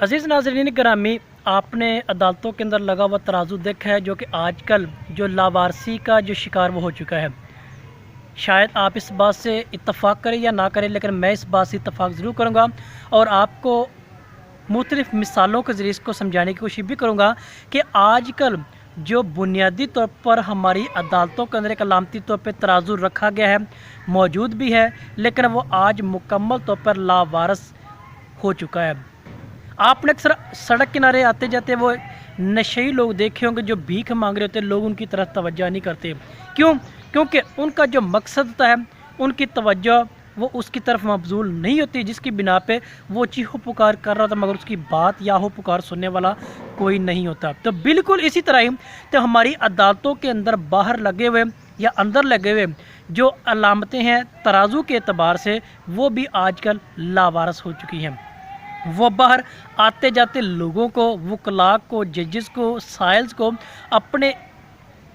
अजीज़ नाज़रीन ग्रामी, आपने अदालतों के अंदर लगा हुआ तराजू देखा है जो कि आजकल जो लावारसी का जो शिकार वो हो चुका है। शायद आप इस बात से इत्तफ़ाक़ करें या ना करें, लेकिन मैं इस बात से इत्तफ़ाक़ ज़रूर करूँगा और आपको मुख्तलिफ़ मिसालों के ज़रिए इसको समझाने की कोशिश भी करूँगा कि आजकल जो बुनियादी तौर पर हमारी अदालतों के अंदर एक अलामती तौर पर तराजू रखा गया है, मौजूद भी है, लेकिन वो आज मुकम्मल तौर पर लावारस हो चुका है। आपने अक्सर सड़क किनारे आते जाते वो नशेई लोग देखे होंगे जो भीख मांग रहे होते हैं, लोग उनकी तरफ तवज्जो नहीं करते। क्यों? क्योंकि उनका जो मकसद होता है, उनकी तवज्जो वो उसकी तरफ मबजूल नहीं होती, जिसकी बिना पे वो चीखो पुकार कर रहा था मगर उसकी बात या हो पुकार सुनने वाला कोई नहीं होता। तो बिल्कुल इसी तरह ही तो हमारी अदालतों के अंदर बाहर लगे हुए या अंदर लगे हुए जो अलामतें हैं तराजू के एतबार से, वो भी आजकल लावारस हो चुकी हैं। वो बाहर आते जाते लोगों को, वकला को, जजेस को, साइल्स को अपने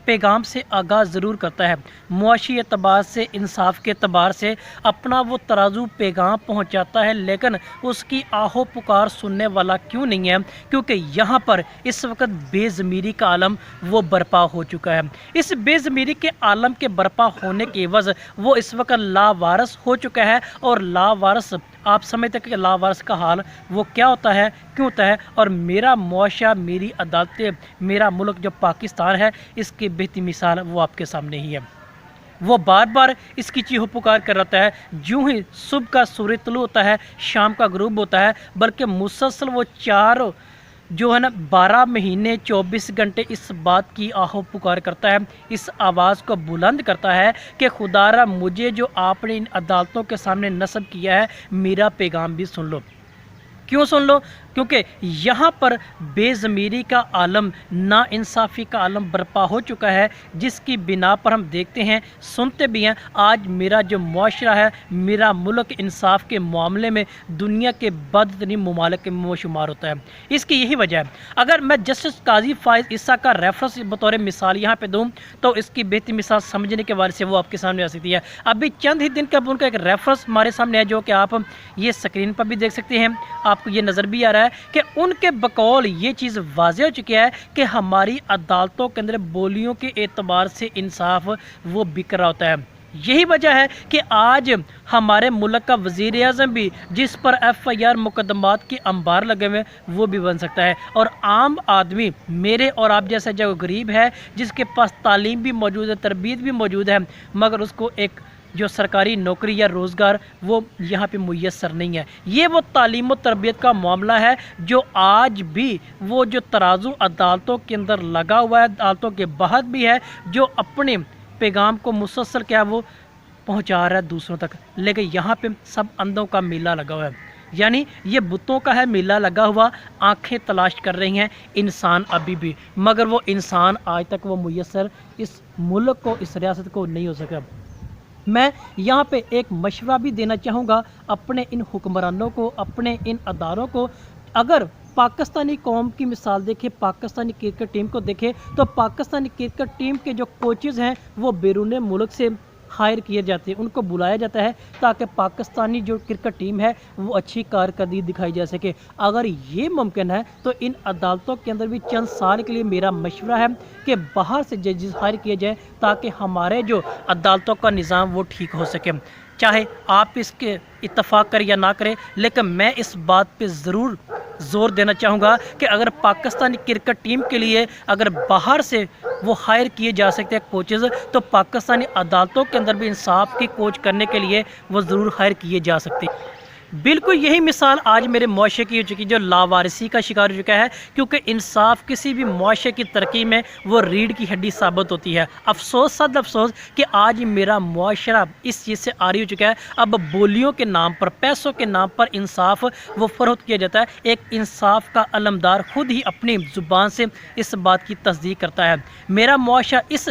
पैगाम से आगाह ज़रूर करता है। मुआशी एतबार से, इंसाफ के एतबार से अपना वो तराजू पैगाम पहुंचाता है, लेकिन उसकी आहो पुकार सुनने वाला क्यों नहीं है? क्योंकि यहाँ पर इस वक्त बेज़मीरी का आलम वो बर्पा हो चुका है। इस बेज़मीरी के आलम के बर्पा होने की वजह वो इस वक्त लावारस हो चुका है। और लावारस, आप समझते हैं कि लावारस का हाल वो क्या होता है, क्यों होता है? और मेरा मुआशरा, मेरी अदालतें, मेरा मुल्क जो पाकिस्तान है, इसकी बेहतरीन मिसाल वो आपके सामने ही है। वो बार बार इसकी चीखो पुकार कर रहता है। यूँ ही सुबह का सूरज तुलू होता है, शाम का गुरूब होता है, बल्कि मुसलसल वो चार जो है ना 12 महीने 24 घंटे इस बात की आहो पुकार करता है, इस आवाज़ को बुलंद करता है कि खुदारा मुझे जो आपने इन अदालतों के सामने नस्ब किया है, मेरा पैगाम भी सुन लो। क्यों सुन लो? क्योंकि यहाँ पर बेज़मीरी का आलम, नाइंसाफ़ी का आलम बर्पा हो चुका है, जिसकी बिना पर हम देखते हैं, सुनते भी हैं। आज मेरा जो मुआशरा है, मेरा मुल्क इंसाफ के मामले में दुनिया के बदतरीन ममालिक के में शुमार होता है। इसकी यही वजह है। अगर मैं जस्टिस काजी फ़ाइज़ ईसा का रेफरेंस बतौर मिसाल यहाँ पे दूँ तो इसकी बेहतरीन मिसाल समझने के बारे से वो आपके सामने आ सकती है। अभी चंद ही दिन कब उनका एक रेफरेंस हमारे सामने है, जो कि आप ये स्क्रीन पर भी देख सकते हैं, आपको ये नज़र भी आ रहा है कि उनके बकौल ये चीज़ वाज़े हो चुकी है कि हमारी अदालतों के अंदर बोलियों के एतबार से इंसाफ वो बिक रहा होता है। यही वजह है कि आज हमारे मुल्क का वज़ीर आज़म भी, जिस पर FIR मुकदमात के अंबार लगे हुए, वो भी बन सकता है। और आम आदमी, मेरे और आप जैसा जो गरीब है, जिसके पास तालीम भी मौजूद है, तरबियत भी मौजूद है, मगर उसको एक जो सरकारी नौकरी या रोज़गार वो यहाँ पे मुयस्सर नहीं है। ये वो तालीम और तरबियत का मामला है जो आज भी वो जो तराजू अदालतों के अंदर लगा हुआ है, अदालतों के बाहर भी है, जो अपने पैगाम को मुसलसल क्या वो पहुँचा रहा है दूसरों तक। लेकिन यहाँ पे सब अंधों का मेला लगा हुआ है, यानी ये बुतों का है मेला लगा हुआ। आंखें तलाश कर रही हैं इंसान अभी भी, मगर वो इंसान आज तक वो मुयस्सर इस मुल्क को, इस रियासत को नहीं हो सका। मैं यहाँ पे एक मशवरा भी देना चाहूँगा अपने इन हुक्मरानों को, अपने इन अदारों को। अगर पाकिस्तानी कौम की मिसाल देखें, पाकिस्तानी क्रिकेट टीम को देखें, तो पाकिस्तानी क्रिकेट टीम के जो कोचेज़ हैं वो बैरून मुल्क से हायर किए जाते हैं, उनको बुलाया जाता है ताकि पाकिस्तानी जो क्रिकेट टीम है वो अच्छी कारकर्दगी दिखाई जा सके। अगर ये मुमकिन है तो इन अदालतों के अंदर भी चंद साल के लिए मेरा मशवरा है कि बाहर से जजेस हायर किए जाएँ, ताकि हमारे जो अदालतों का निज़ाम वो ठीक हो सके। चाहे आप इसके इत्तफ़ाक़ करें या ना करें, लेकिन मैं इस बात पे ज़रूर ज़ोर देना चाहूँगा कि अगर पाकिस्तानी क्रिकेट टीम के लिए अगर बाहर से वो हायर किए जा सकते हैं कोचेज़, तो पाकिस्तानी अदालतों के अंदर भी इंसाफ की कोच करने के लिए वो ज़रूर हायर किए जा सकते हैं। बिल्कुल यही मिसाल आज मेरे मुआशरे की हो चुकी, जो लावारिसी का शिकार हो चुका है, क्योंकि इंसाफ किसी भी मुआशरे की तरक्की में वो रीढ़ की हड्डी साबित होती है। अफसोस, सद अफसोस कि आज मेरा मुआशरा इस चीज़ से आरी हो चुका है। अब बोलियों के नाम पर, पैसों के नाम पर इंसाफ वो फ़रोख्त किया जाता है। एक इंसाफ का अलमदार खुद ही अपनी ज़ुबान से इस बात की तस्दीक करता है। मेरा मुआशरा इस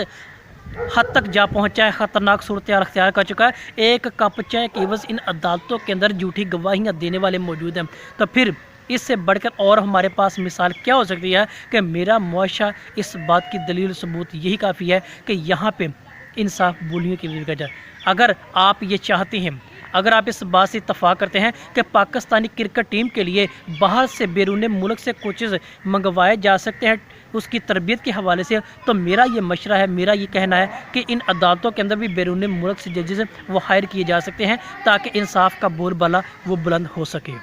हद तक जा पहुंचा है, ख़तरनाक सूरत अख्तियार कर चुका है। एक कप चाय की एवज़ इन अदालतों के अंदर झूठी गवाहियाँ देने वाले मौजूद हैं। तो फिर इससे बढ़कर और हमारे पास मिसाल क्या हो सकती है कि मेरा मुआशरा इस बात की दलील सबूत यही काफ़ी है कि यहाँ पे इंसाफ बोलियों की वजह। अगर आप ये चाहते हैं, اگر آپ اس بات سے اتفاق کرتے ہیں کہ پاکستانی کرکٹ ٹیم کے لیے باہر سے بیرون ملک سے کوچز منگوائے جا سکتے ہیں اس کی تربیت کے حوالے سے، تو میرا یہ مشورہ ہے، میرا یہ کہنا ہے کہ ان عدالتوں کے اندر بھی بیرون ملک سے ججز وہ ہائر کیے جا سکتے ہیں تاکہ انصاف کا بول بالا وہ بلند ہو سکے۔